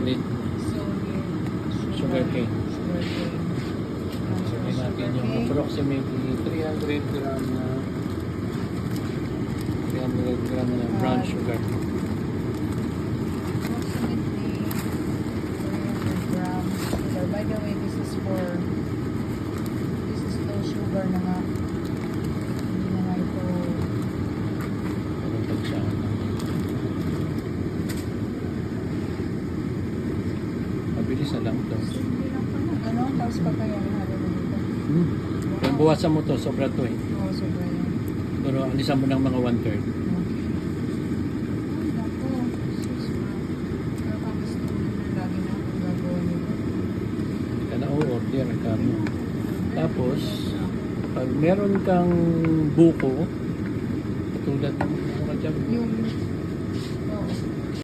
solid sugar cane. Sugar cane. Sabihin natin yung approximately 300 gram na brown sugar. Approximately 300 grams sugar. By the way, this is low sugar na nga. Hindi na nga ito. Ano pa siya? Mabilis na lang to. Hindi lang pala. Ano? Tapos pa kaya halo na dito? Kung buwasan mo to, sobra to eh. Oo, sobra yan. Pero alisan mo ng mga 1/3. Okay. Ay, naku. Sus, ma. Nakakagusto na lagi na akong gagawa nito. Kaya na-order ka mo. Tapos, pag meron kang buko, katulad ng mga dyan, Yung